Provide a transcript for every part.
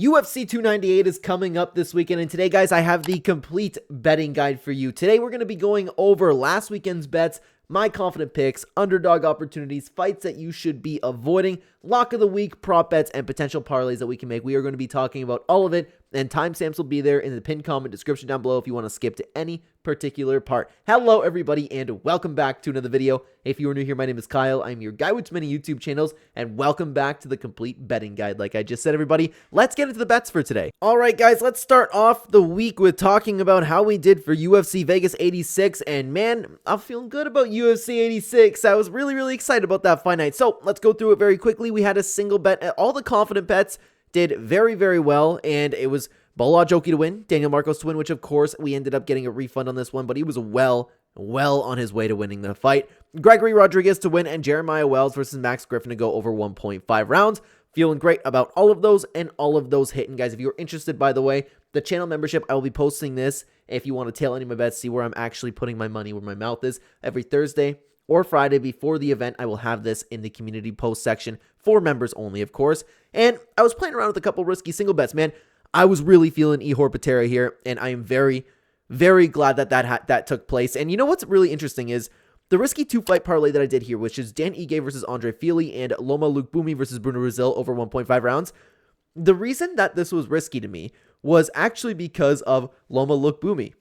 UFC 298 is coming up this weekend, and today, guys, I have the complete betting guide for you. Today, we're going to be going over last weekend's bets, my confident picks, underdog opportunities, fights that you should be avoiding, lock of the week, prop bets, and potential parlays that we can make. We are going to be talking about all of it, and timestamps will be there in the pinned comment description down below if you want to skip to any particular part. Hello, everybody, and welcome back to another video. If you are new here, my name is Kyle. I'm your guy with many YouTube channels, and welcome back to the complete betting guide. Like I just said, everybody, let's get into the bets for today. All right, guys, let's start off the week with talking about how we did for UFC Vegas 86, and man, I'm feeling good about UFC 86. I was really excited about that fight night. So let's go through it very quickly. We had a single bet. All the confident bets did very well, and it was Bourquechop to win, Daniel Marcos to win, which of course we ended up getting a refund on this one, but he was well on his way to winning the fight. Gregory Rodriguez to win, and Jeremiah Wells versus Max Griffin to go over 1.5 rounds. Feeling great about all of those, and all of those hitting, guys. If you're interested, by the way, the channel membership, I will be posting this if you want to tail any of my bets, see where I'm actually putting my money where my mouth is. Every Thursday or Friday before the event, I will have this in the community post section for members only, of course. And I was playing around with a couple risky single bets, man. I was really feeling Topuria here, and I am very glad that took place. And you know what's really interesting is the risky two-fight parlay that I did here, which is Dan Ige versus Andre Fili and Loma Lukebumi versus Bruno Brazil over 1.5 rounds. The reason that this was risky to me was actually because of Loma Lukebumi.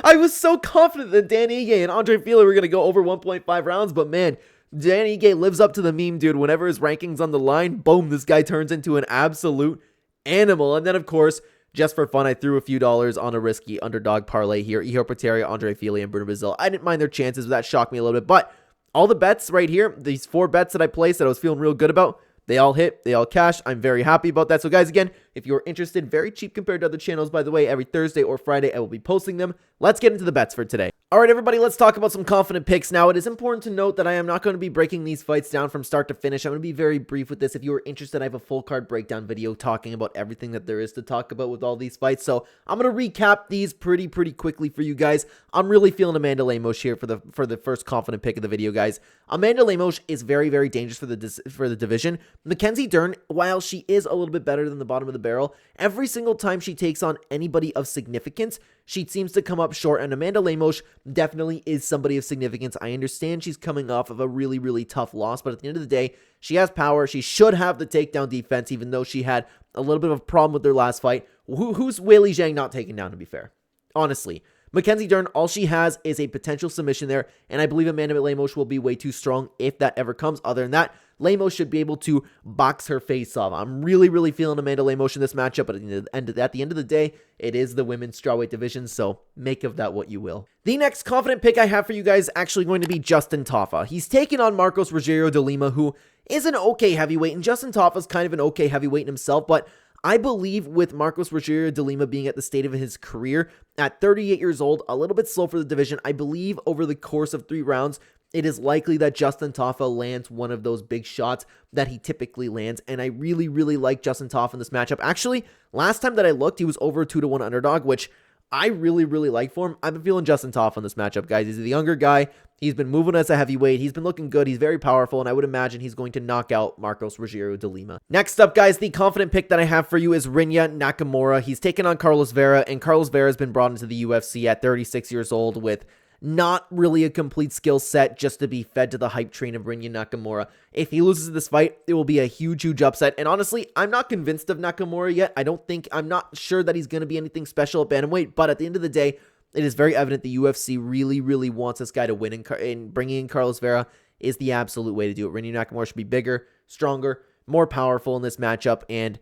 I was so confident that Dan Ige and Andre Fili were going to go over 1.5 rounds, but man, Dan Ige lives up to the meme, dude. Whenever his ranking's on the line, boom, this guy turns into an absolute animal. And then, of course, just for fun, I threw a few dollars on a risky underdog parlay here. Topuria, Andre Fili, and Bruno Brazil. I didn't mind their chances, but that shocked me a little bit. But all the bets right here, these 4 bets that I placed that I was feeling real good about, they all hit, they all cashed. I'm very happy about that. So guys, again, if you're interested, very cheap compared to other channels, by the way, every Thursday or Friday, I will be posting them. Let's get into the bets for today. All right, everybody, let's talk about some confident picks. Now, it is important to note that I am not going to be breaking these fights down from start to finish. I'm going to be very brief with this. If you are interested, I have a full card breakdown video talking about everything that there is to talk about with all these fights. So I'm going to recap these pretty quickly for you guys. I'm really feeling Amanda Lemos here for the first confident pick of the video, guys. Amanda Lemos is very dangerous for the division. Mackenzie Dern, while she is a little bit better than the bottom of the barrel, every single time she takes on anybody of significance, she seems to come up short, and Amanda Lemos definitely is somebody of significance. I understand she's coming off of a really tough loss, but at the end of the day, she has power. She should have the takedown defense, even though she had a little bit of a problem with their last fight. Who's Weili Zhang not taking down, to be fair? Honestly. Mackenzie Dern, all she has is a potential submission there, and I believe Amanda Lemos will be way too strong if that ever comes. Other than that, Lemos should be able to box her face off. I'm really feeling Amanda Lemos in this matchup, but at the end of the day, it is the women's strawweight division, so make of that what you will. The next confident pick I have for you guys is actually going to be Justin Tafa. He's taking on Marcos Rogério de Lima, who is an okay heavyweight, and Justin Tafa's kind of an okay heavyweight himself, but I believe with Marcos Rogério de Lima being at the state of his career, at 38 years old, a little bit slow for the division, I believe over the course of 3 rounds, it is likely that Justin Tafa lands one of those big shots that he typically lands, and I really like Justin Tafa in this matchup. Actually, last time that I looked, he was over a 2-1 underdog, which I really like for him. I've been feeling Justin Tafa in this matchup, guys. He's the younger guy. He's been moving as a heavyweight. He's been looking good. He's very powerful, and I would imagine he's going to knock out Marcos Rogério de Lima. Next up, guys, the confident pick that I have for you is Rinya Nakamura. He's taken on Carlos Vera, and Carlos Vera has been brought into the UFC at 36 years old with not really a complete skill set just to be fed to the hype train of Rinya Nakamura. If he loses this fight, it will be a huge upset. And honestly, I'm not convinced of Nakamura yet. I'm not sure that he's going to be anything special at bantamweight. But at the end of the day, it is very evident the UFC really wants this guy to win. And bringing in Carlos Vera is the absolute way to do it. Rinya Nakamura should be bigger, stronger, more powerful in this matchup. And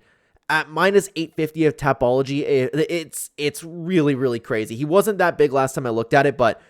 at minus 850 of Tapology, it's really crazy. He wasn't that big last time I looked at it, but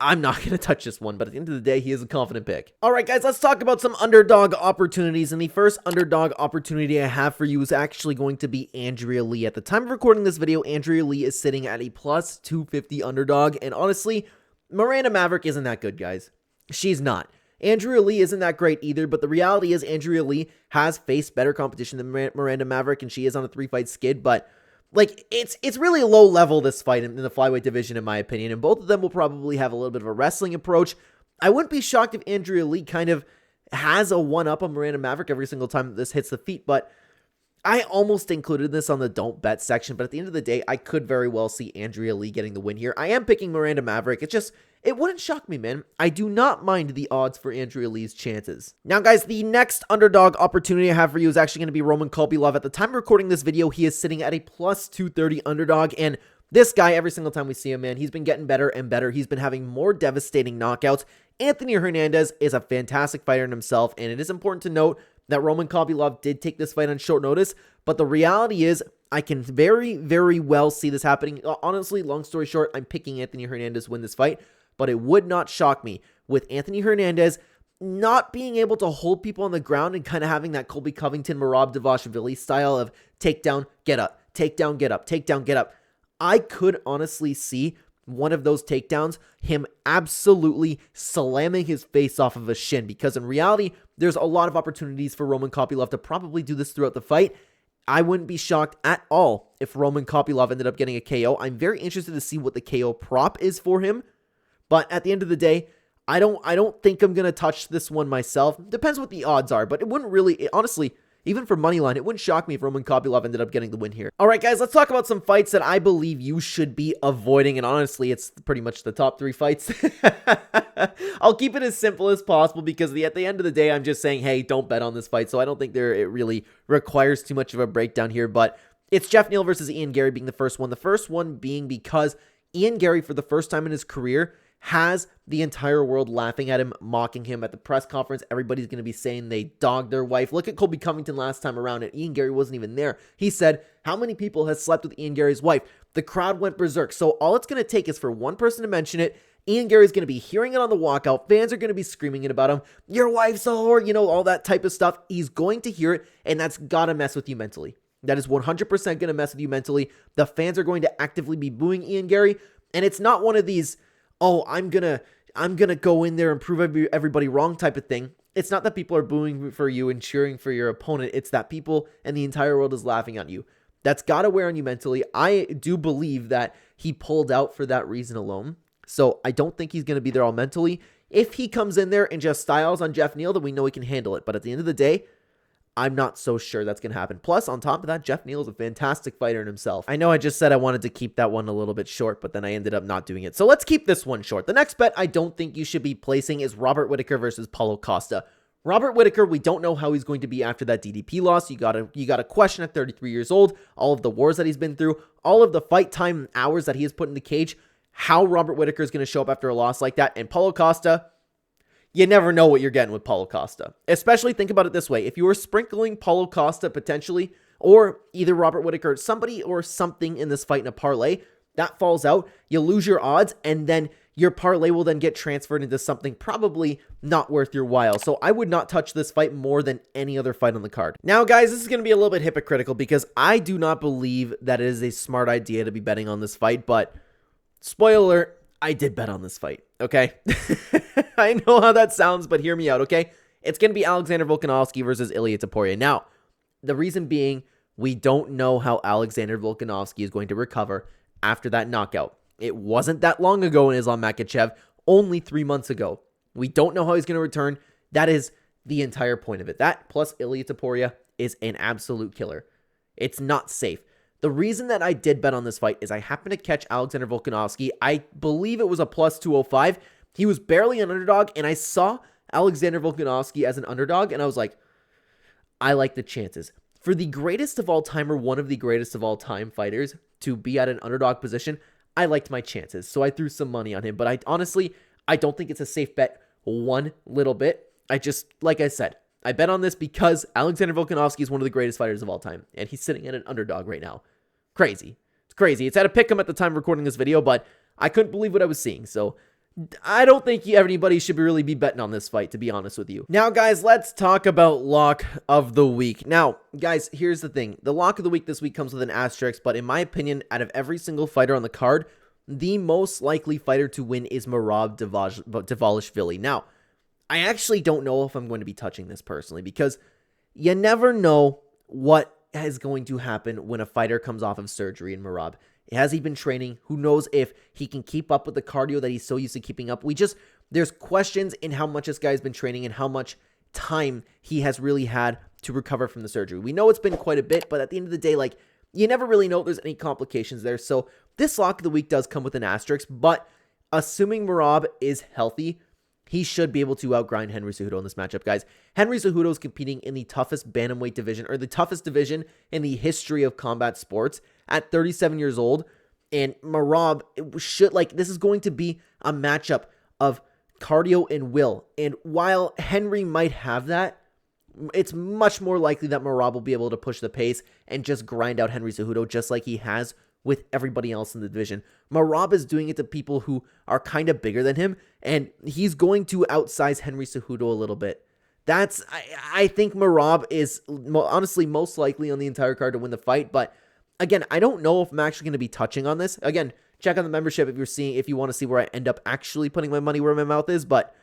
I'm not going to touch this one, but at the end of the day, he is a confident pick. All right, guys, let's talk about some underdog opportunities, and the first underdog opportunity I have for you is actually going to be Andrea Lee. At the time of recording this video, Andrea Lee is sitting at a plus 250 underdog, and honestly, Miranda Maverick isn't that good, guys. She's not. Andrea Lee isn't that great either, but the reality is Andrea Lee has faced better competition than Miranda Maverick, and she is on a 3-fight skid, but like, it's really a low level, this fight in the flyweight division, in my opinion, and both of them will probably have a little bit of a wrestling approach. I wouldn't be shocked if Andrea Lee kind of has a one-up on Miranda Maverick every single time that this hits the feet, but I almost included this on the don't bet section, but at the end of the day, I could very well see Andrea Lee getting the win here. I am picking Miranda Maverick. It wouldn't shock me, man. I do not mind the odds for Andrea Lee's chances. Now, guys, the next underdog opportunity I have for you is actually going to be Roman Kopylov. At the time of recording this video, he is sitting at a plus 230 underdog, and this guy, every single time we see him, man, he's been getting better and better. He's been having more devastating knockouts. Anthony Hernandez is a fantastic fighter in himself, and it is important to note that Roman Kopylov did take this fight on short notice, but the reality is I can very, very well see this happening. Honestly, long story short, I'm picking Anthony Hernandez to win this fight, but it would not shock me with Anthony Hernandez not being able to hold people on the ground and kind of having that Colby Covington, Merab Dvalishvili style of takedown, get up, takedown, get up, takedown, get up. I could honestly see one of those takedowns, him absolutely slamming his face off of a shin, because in reality, there's a lot of opportunities for Roman Kopylov to probably do this throughout the fight. I wouldn't be shocked at all if Roman Kopylov ended up getting a KO. I'm very interested to see what the KO prop is for him, but at the end of the day, I don't think I'm going to touch this one myself. Depends what the odds are, but it wouldn't really, honestly, even for moneyline, it wouldn't shock me if Roman Kopylov ended up getting the win here. All right, guys, let's talk about some fights that I believe you should be avoiding. And honestly, it's pretty much the top 3 fights. I'll keep it as simple as possible because at the end of the day, I'm just saying, hey, don't bet on this fight. So I don't think it really requires too much of a breakdown here. But it's Jeff Neal versus Ian Gary being the first one. The first one being because Ian Gary, for the first time in his career, has the entire world laughing at him, mocking him at the press conference. Everybody's going to be saying they dogged their wife. Look at Colby Covington last time around, and Ian Gary wasn't even there. He said, how many people has slept with Ian Gary's wife? The crowd went berserk. So all it's going to take is for one person to mention it. Ian Gary's going to be hearing it on the walkout. Fans are going to be screaming it about him. Your wife's a whore, all that type of stuff. He's going to hear it, and that's got to mess with you mentally. That is 100% going to mess with you mentally. The fans are going to actively be booing Ian Gary, and it's not one of these, oh, I'm gonna go in there and prove everybody wrong type of thing. It's not that people are booing for you and cheering for your opponent. It's that people and the entire world is laughing at you. That's got to wear on you mentally. I do believe that he pulled out for that reason alone. So I don't think he's going to be there all mentally. If he comes in there and just styles on Jeff Neal, then we know he can handle it. But at the end of the day, I'm not so sure that's going to happen. Plus, on top of that, Jeff Neal is a fantastic fighter in himself. I know I just said I wanted to keep that one a little bit short, but then I ended up not doing it. So let's keep this one short. The next bet I don't think you should be placing is Robert Whittaker versus Paulo Costa. Robert Whittaker, we don't know how he's going to be after that DDP loss. You gotta question at 33 years old, all of the wars that he's been through, all of the fight time hours that he has put in the cage, how Robert Whittaker is going to show up after a loss like that. And Paulo Costa, you never know what you're getting with Paulo Costa. Especially, think about it this way. If you were sprinkling Paulo Costa potentially, or either Robert Whittaker, somebody or something in this fight in a parlay, that falls out, you lose your odds, and then your parlay will then get transferred into something probably not worth your while. So I would not touch this fight more than any other fight on the card. Now, guys, this is going to be a little bit hypocritical because I do not believe that it is a smart idea to be betting on this fight, but spoiler alert, I did bet on this fight, okay? I know how that sounds, but hear me out, okay? It's going to be Alexander Volkanovski versus Ilia Topuria. Now, the reason being, we don't know how Alexander Volkanovski is going to recover after that knockout. It wasn't that long ago in Islam Makhachev, only 3 months ago. We don't know how he's going to return. That is the entire point of it. That plus Ilia Topuria is an absolute killer. It's not safe. The reason that I did bet on this fight is I happened to catch Alexander Volkanovski. I believe it was a plus 205. He was barely an underdog, and I saw Alexander Volkanovski as an underdog, and I was like, I like the chances. For the greatest of all time, or one of the greatest of all time fighters to be at an underdog position, I liked my chances, so I threw some money on him. But I don't think it's a safe bet one little bit. Like I said, I bet on this because Alexander Volkanovski is one of the greatest fighters of all time, and he's sitting at an underdog right now. Crazy. It's crazy. It's at a pick 'em at the time of recording this video, but I couldn't believe what I was seeing, so I don't think anybody should really be betting on this fight, to be honest with you. Now, guys, let's talk about lock of the week. Now, guys, here's the thing. The lock of the week this week comes with an asterisk, but in my opinion, out of every single fighter on the card, the most likely fighter to win is Merab Dvalishvili. Now, I actually don't know if I'm going to be touching this personally because you never know what is going to happen when a fighter comes off of surgery in Merab. Has he been training? Who knows if he can keep up with the cardio that he's so used to keeping up? There's questions in how much this guy's been training and how much time he has really had to recover from the surgery. We know it's been quite a bit, but at the end of the day, like, you never really know if there's any complications there. So this lock of the week does come with an asterisk, but assuming Merab is healthy, he should be able to outgrind Henry Cejudo in this matchup, guys. Henry Cejudo is competing in the toughest bantamweight division, or the toughest division in the history of combat sports at 37 years old. And Merab should, like, this is going to be a matchup of cardio and will. And while Henry might have that, it's much more likely that Merab will be able to push the pace and just grind out Henry Cejudo just like he has with everybody else in the division. Merab is doing it to people who are kind of bigger than him, and he's going to outsize Henry Cejudo a little bit. I think Merab is honestly most likely on the entire card to win the fight, but again, I don't know if I'm actually going to be touching on this. Again, check on the membership if you want to see where I end up actually putting my money where my mouth is, but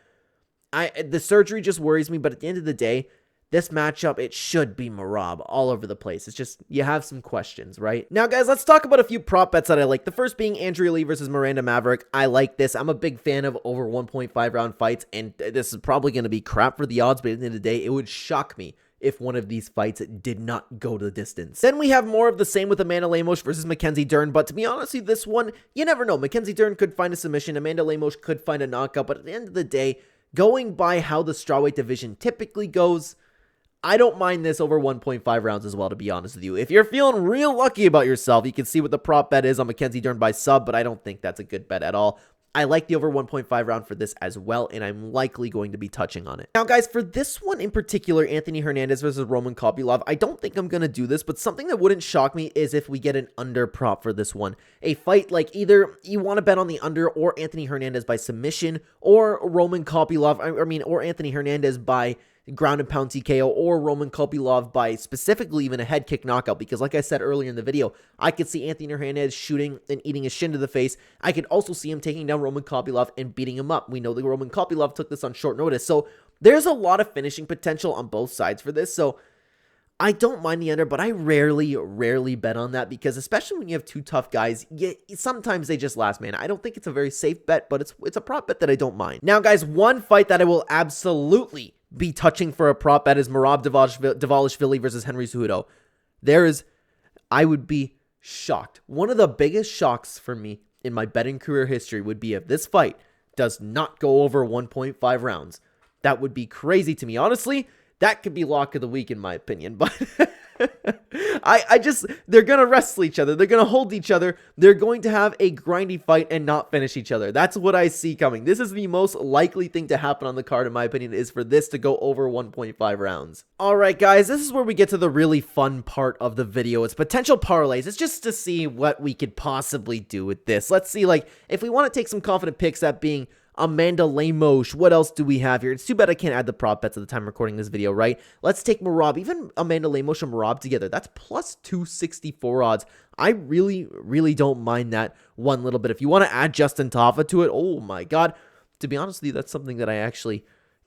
the surgery just worries me, but at the end of the day, this matchup, it should be Merab all over the place. It's just, you have some questions, right? Now, guys, let's talk about a few prop bets that I like. The first being Andrea Lee versus Miranda Maverick. I like this. I'm a big fan of over 1.5 round fights, and this is probably going to be crap for the odds, but at the end of the day, it would shock me if one of these fights did not go to the distance. Then we have more of the same with Amanda Lemos versus Mackenzie Dern, but to be honest with you, this one, you never know. Mackenzie Dern could find a submission, Amanda Lemos could find a knockout, but at the end of the day, going by how the strawweight division typically goes, I don't mind this over 1.5 rounds as well, to be honest with you. If you're feeling real lucky about yourself, you can see what the prop bet is on Mackenzie Dern by sub, but I don't think that's a good bet at all. I like the over 1.5 round for this as well, and I'm likely going to be touching on it. Now, guys, for this one in particular, Anthony Hernandez versus Roman Kopylov, I don't think I'm going to do this, but something that wouldn't shock me is if we get an under prop for this one. A fight like either you want to bet on the under or Anthony Hernandez by submission, or Roman Kopylov, or Anthony Hernandez by ground and pound TKO, or Roman Kopylov by specifically even a head kick knockout, because like I said earlier in the video, I could see Anthony Hernandez shooting and eating a shin to the face. I could also see him taking down Roman Kopylov and beating him up. We know that Roman Kopylov took this on short notice, so there's a lot of finishing potential on both sides for this, so I don't mind the under, but I rarely bet on that, because especially when you have two tough guys, sometimes they just last man. I don't think it's a very safe bet, but it's a prop bet that I don't mind. Now, guys, one fight that I will absolutely be touching for a prop bet is Merab Dvalishvili versus Henry Cejudo. I would be shocked. One of the biggest shocks for me in my betting career history would be if this fight does not go over 1.5 rounds. That would be crazy to me. Honestly, that could be lock of the week in my opinion, but they're going to wrestle each other. They're going to hold each other. They're going to have a grindy fight and not finish each other. That's what I see coming. This is the most likely thing to happen on the card, in my opinion, is for this to go over 1.5 rounds. All right, guys, this is where we get to the really fun part of the video. It's potential parlays. It's just to see what we could possibly do with this. Let's see, like, if we want to take some confident picks, that being Amanda Lemos. What else do we have here? It's too bad I can't add the prop bets at the time recording this video, right? Let's take Merab. Even Amanda Lemos and Merab together, that's plus 264 odds. I really don't mind that one little bit. If you want to add Justin Tafa to it, oh my god. To be honest with you, that's something that I actually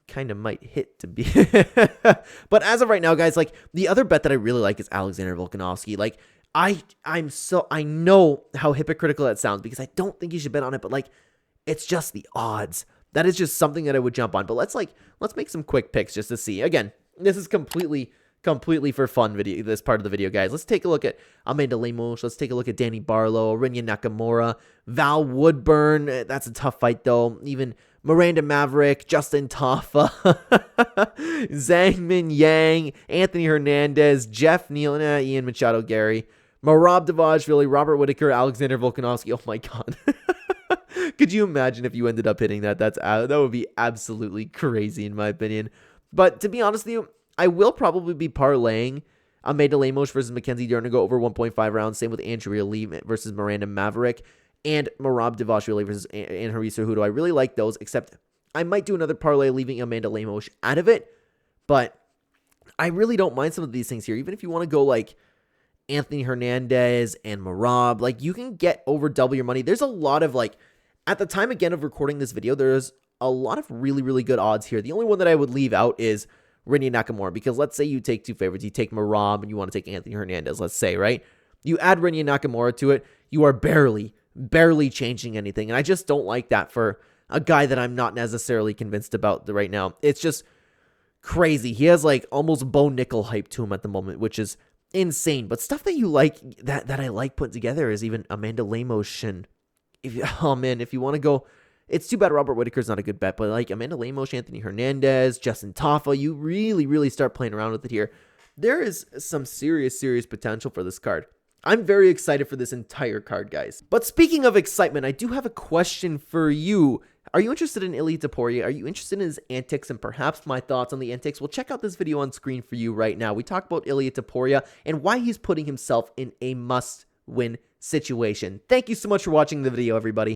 kind of might hit to be. But as of right now, guys, like, the other bet that I really like is Alexander Volkanovski. Like, I know how hypocritical that sounds, because I don't think you should bet on it, but like, it's just the odds. That is just something that I would jump on. But let's make some quick picks just to see. Again, this is completely for fun video, this part of the video, guys. Let's take a look at Amanda Lemos. Let's take a look at Danny Barlow, Rinya Nakamura, Val Woodburn. That's a tough fight, though. Even Miranda Maverick, Justin Tafa, Zhang Min Yang, Anthony Hernandez, Jeff Neal, Ian Machado Gary, Merab Dvalishvili, Robert Whittaker, Alexander Volkanovski. Oh my god. Could you imagine if you ended up hitting that? That would be absolutely crazy in my opinion. But to be honest with you, I will probably be parlaying Amanda Lemos versus Mackenzie Dern to go over 1.5 rounds. Same with Andrea Lee versus Miranda Maverick, and Merab Dvalishvili versus Henry Cejudo. I really like those, except I might do another parlay leaving Amanda Lemos out of it. But I really don't mind some of these things here. Even if you want to go like Anthony Hernandez and Merab, like, you can get over double your money. There's a lot of, like, at the time again of recording this video, there's a lot of really good odds here. The only one that I would leave out is Rinya Nakamura, because let's say you take two favorites, you take Merab and you want to take Anthony Hernandez, let's say, right? You add Rinya Nakamura to it, you are barely changing anything, and I just don't like that for a guy that I'm not necessarily convinced about right now. It's just crazy. He has like almost Bo Nickel hype to him at the moment, which is insane. But stuff that you like, that I like putting together is even Amanda Lemos Shin. Oh man, if you want to go, it's too bad Robert Whitaker's not a good bet, but like Amanda Lemos, Anthony Hernandez, Justin Taffa, you really start playing around with it here. There is some serious potential for this card. I'm very excited for this entire card, guys. But speaking of excitement, I do have a question for you. Are you interested in Ilia Topuria? Are you interested in his antics and perhaps my thoughts on the antics? Well, check out this video on screen for you right now. We talk about Ilia Topuria and why he's putting himself in a must-win situation. Thank you so much for watching the video, everybody.